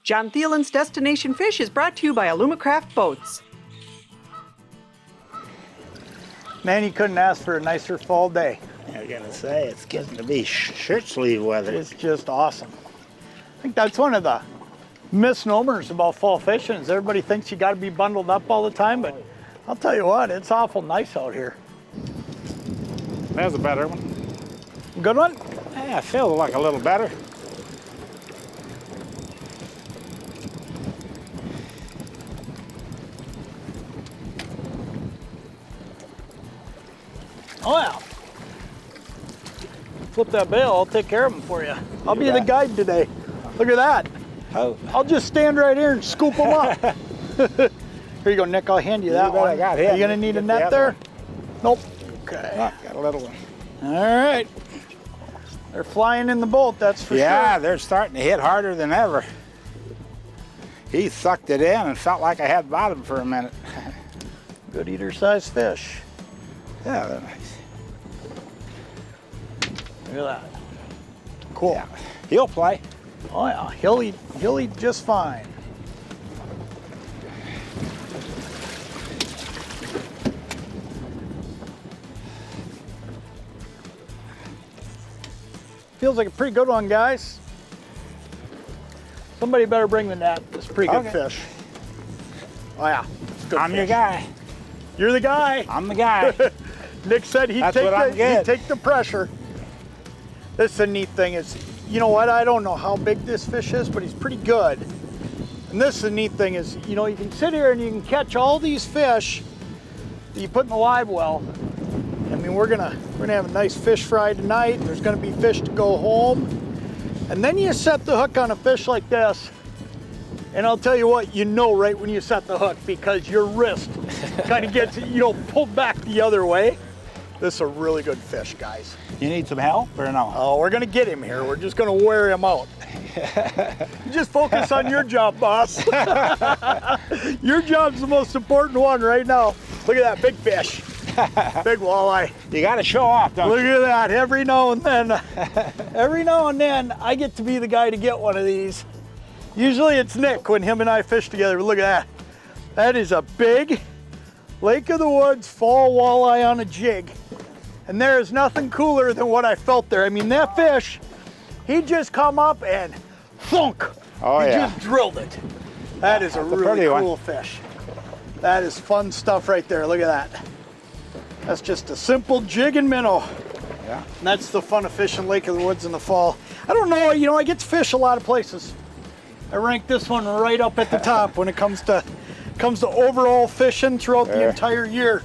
John Thielen's Destination Fish is brought to you by Alumacraft Boats. Man, you couldn't ask for a nicer fall day. I gotta say, it's getting to be shirt sleeve weather. It's just awesome. I think that's one of the misnomers about fall fishing is everybody thinks you got to be bundled up all the time, but I'll tell you what, it's awful nice out here. There's a better one. Good one? Yeah, I feel like a little better. Oh yeah. Flip that bail, I'll take care of them for you. I'll be the guide today. Look at that. Oh. I'll just stand right here and scoop them up. Here you go, Nick, I'll hand you that one. I got him. Are you gonna need a net there? Nope. Okay. Oh, got a little one. All right. They're flying in the boat, that's for sure. Yeah, they're starting to hit harder than ever. He sucked it in and felt like I had bottom for a minute. Good eater-sized fish. Yeah, they're nice. Look at that. Cool. Yeah. He'll play. Oh yeah, he'll eat just fine. Feels like a pretty good one, guys. Somebody better bring the net. It's a pretty good fish. Oh yeah, it's good I'm fish. your guy. You're the guy. I'm the guy. Nick said he'd take the pressure. This is the neat thing is, you know what, I don't know how big this fish is, but he's pretty good. And this is the neat thing is, you know, you can sit here and you can catch all these fish that you put in the live well. I mean, we're gonna have a nice fish fry tonight. There's gonna be fish to go home. And then you set the hook on a fish like this, and I'll tell you what, you know right when you set the hook because your wrist kind of gets, you know, pulled back the other way. This is a really good fish, guys. You need some help or no? Oh, we're gonna get him here. We're just gonna wear him out. You just focus on your job, boss. Your job's the most important one right now. Look at that big fish. Big walleye. You gotta show off, don't Look at that. Every now and then, I get to be the guy to get one of these. Usually it's Nick when him and I fish together. But look at that. That is a big Lake of the Woods fall walleye on a jig. And there is nothing cooler than what I felt there. I mean, that fish, he just come up and thunk. Oh, he yeah. just drilled it. That is a really cool fish. That is fun stuff right there. Look at that. That's just a simple jig and minnow. Yeah. And that's the fun of fishing Lake of the Woods in the fall. I don't know, you know, I get to fish a lot of places. I rank this one right up at the top when it comes to overall fishing throughout the entire year.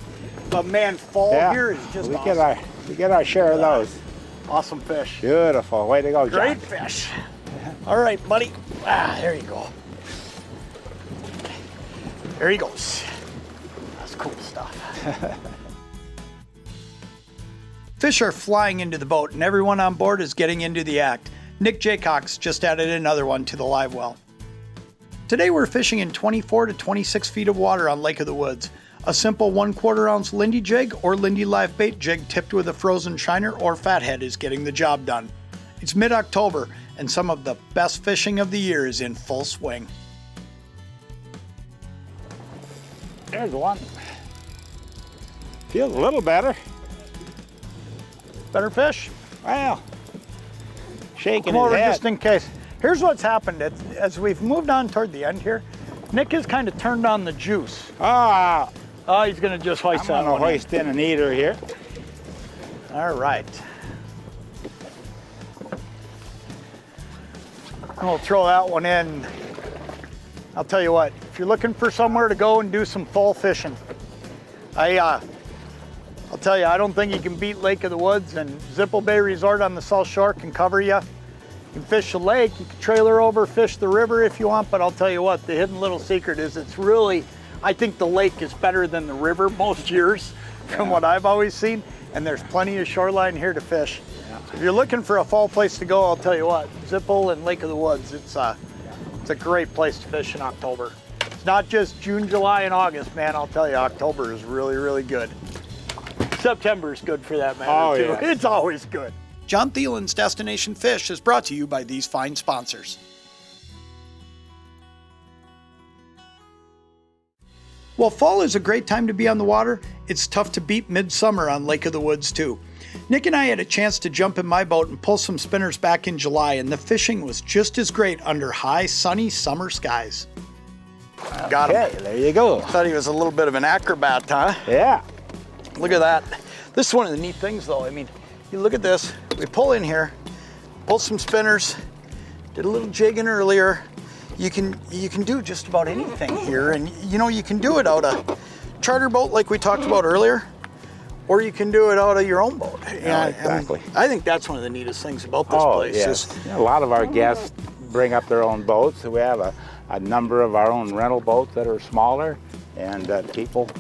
But man, fall here is just awesome. We get our share of those. Awesome fish. Beautiful. Way to go, John. Great fish. All right, buddy. Ah, there you go. There he goes. That's cool stuff. Fish are flying into the boat and everyone on board is getting into the act. Nick Jaycox just added another one to the live well. Today we're fishing in 24 to 26 feet of water on Lake of the Woods. A simple 1/4 ounce Lindy jig or Lindy live bait jig tipped with a frozen shiner or fathead is getting the job done. It's mid-October and some of the best fishing of the year is in full swing. There's one. Feels a little better. Better fish? Well, shaking Come his over head. just in case. Here's what's happened. As we've moved on toward the end here, Nick has kind of turned on the juice. Oh, he's gonna just hoist that one. I'm gonna hoist in an eater here. All right. And we'll throw that one in. I'll tell you what, if you're looking for somewhere to go and do some fall fishing, I'll tell you, I don't think you can beat Lake of the Woods, and Zippel Bay Resort on the South Shore can cover you. You can fish the lake, you can trailer over, fish the river if you want, but I'll tell you what, the hidden little secret is it's really, I think the lake is better than the river most years from what I've always seen, and there's plenty of shoreline here to fish. Yeah. So if you're looking for a fall place to go, I'll tell you what, Zippel and Lake of the Woods, it's a great place to fish in October. It's not just June, July, and August, man, I'll tell you, October is really, really good. September is good for that matter, too. Yeah. It's always good. John Thielen's Destination Fish is brought to you by these fine sponsors. While fall is a great time to be on the water, it's tough to beat midsummer on Lake of the Woods too. Nick and I had a chance to jump in my boat and pull some spinners back in July, and the fishing was just as great under high, sunny summer skies. Got him. Okay, there you go. Thought he was a little bit of an acrobat, huh? Yeah. Look at that. This is one of the neat things though. I mean, you look at this, we pull in here, pull some spinners, did a little jigging earlier. You can do just about anything here, and you know, you can do it out a charter boat like we talked about earlier, or you can do it out of your own boat. Yeah, exactly. And I think that's one of the neatest things about this place. Yes. Is, A lot of our guests bring up their own boats. We have a number of our own rental boats that are smaller, and people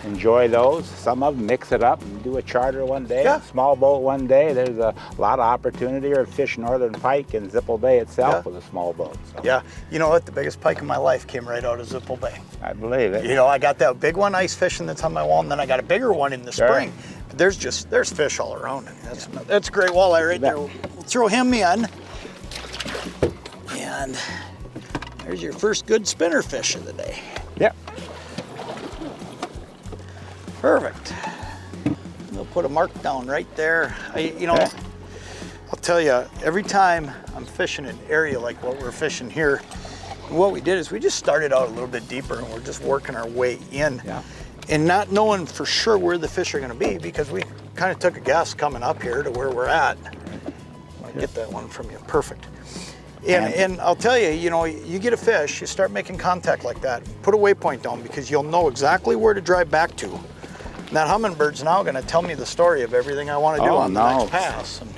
enjoy those. Some of them mix it up and do a charter one day, Yeah. a small boat one day. There's a lot of opportunity, or fish northern pike in Zippel Bay itself with a small boat. So, yeah, you know what? The biggest pike in my life came right out of Zippel Bay. I believe it. You know, I got that big one ice fishing that's on my wall, and then I got a bigger one in the Sure. spring. But there's fish all around. I mean, that's a great walleye right there. We'll throw him in, and there's your first good spinner fish of the day. Yep. Perfect. We'll put a mark down right there. Okay. I'll tell you, every time I'm fishing an area like what we're fishing here, what we did is we just started out a little bit deeper, and we're just working our way in. Yeah. And not knowing for sure where the fish are going to be, because we kind of took a guess coming up here to where we're at. I'll get that one from you. Perfect. And I'll tell you, you know, you get a fish, you start making contact like that, put a waypoint down, because you'll know exactly where to drive back to. And that hummingbird's now going to tell me the story of everything I want to do on the next pass. And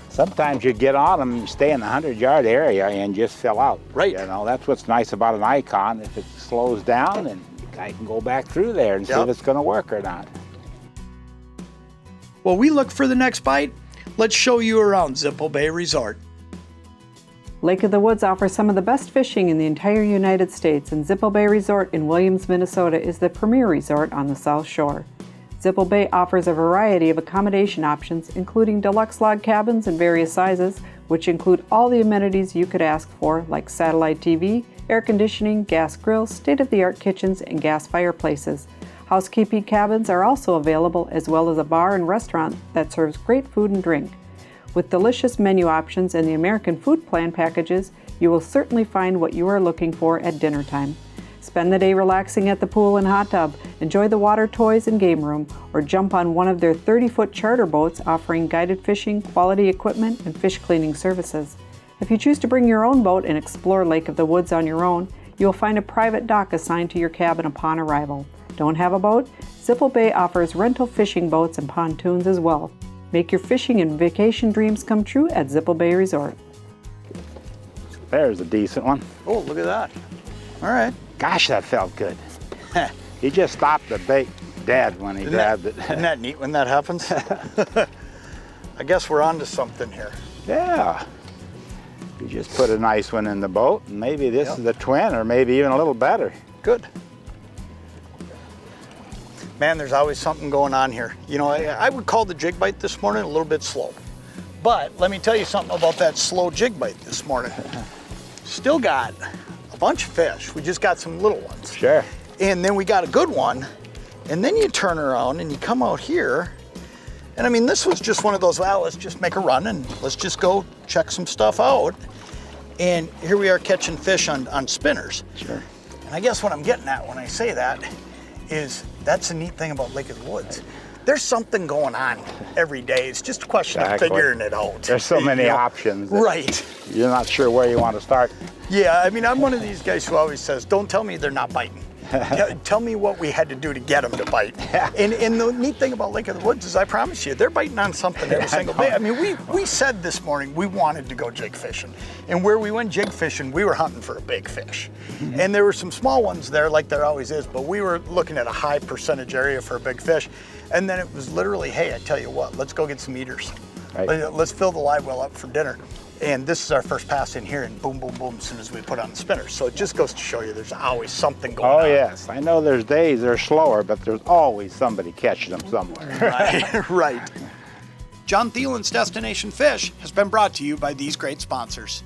sometimes you get on them, you stay in the 100-yard area and just fill out. Right. You know, that's what's nice about an icon. If it slows down, and I can go back through there and see if it's going to work or not. while we look for the next bite, let's show you around Zippel Bay Resort. Lake of the Woods offers some of the best fishing in the entire United States, and Zippel Bay Resort in Williams, Minnesota is the premier resort on the South Shore. Zippel Bay offers a variety of accommodation options, including deluxe log cabins in various sizes, which include all the amenities you could ask for, like satellite TV, air conditioning, gas grills, state-of-the-art kitchens, and gas fireplaces. Housekeeping cabins are also available, as well as a bar and restaurant that serves great food and drink. With delicious menu options and the American Food Plan packages, you will certainly find what you are looking for at dinner time. Spend the day relaxing at the pool and hot tub, enjoy the water toys and game room, or jump on one of their 30-foot charter boats offering guided fishing, quality equipment, and fish cleaning services. If you choose to bring your own boat and explore Lake of the Woods on your own, you will find a private dock assigned to your cabin upon arrival. Don't have a boat? Zippel Bay offers rental fishing boats and pontoons as well. Make your fishing and vacation dreams come true at Zippel Bay Resort. There's a decent one. Oh, look at that. All right. Gosh, that felt good. He just stopped the bait dead when he grabbed it. Isn't that neat when that happens? I guess we're on to something here. Yeah. You just put a nice one in the boat, and maybe this is the twin, or maybe even a little better. Good. Man, there's always something going on here. You know, I would call the jig bite this morning a little bit slow. But let me tell you something about that slow jig bite this morning. Still got a bunch of fish. We just got some little ones. Sure. And then we got a good one. And then you turn around and you come out here. And I mean, this was just one of those, well, let's just make a run and let's just go check some stuff out. And here we are catching fish on spinners. Sure. And I guess what I'm getting at when I say that is that's the neat thing about Lake of the Woods. There's something going on every day. It's just a question of figuring it out. There's so many options. Right. You're not sure where you want to start. Yeah, I mean, I'm one of these guys who always says, don't tell me they're not biting. Tell me what we had to do to get them to bite. And the neat thing about Lake of the Woods is I promise you, they're biting on something every single day. I mean, we said this morning we wanted to go jig fishing. And where we went jig fishing, we were hunting for a big fish. And there were some small ones there, like there always is, but we were looking at a high percentage area for a big fish. And then it was literally, hey, I tell you what, let's go get some eaters. Right. Let's fill the live well up for dinner. And this is our first pass in here, and boom, boom, boom, as soon as we put on the spinner. So it just goes to show you there's always something going on. Oh, yes. I know there's days they're slower, but there's always somebody catching them somewhere. Right, right. John Thelen's Destination Fish has been brought to you by these great sponsors.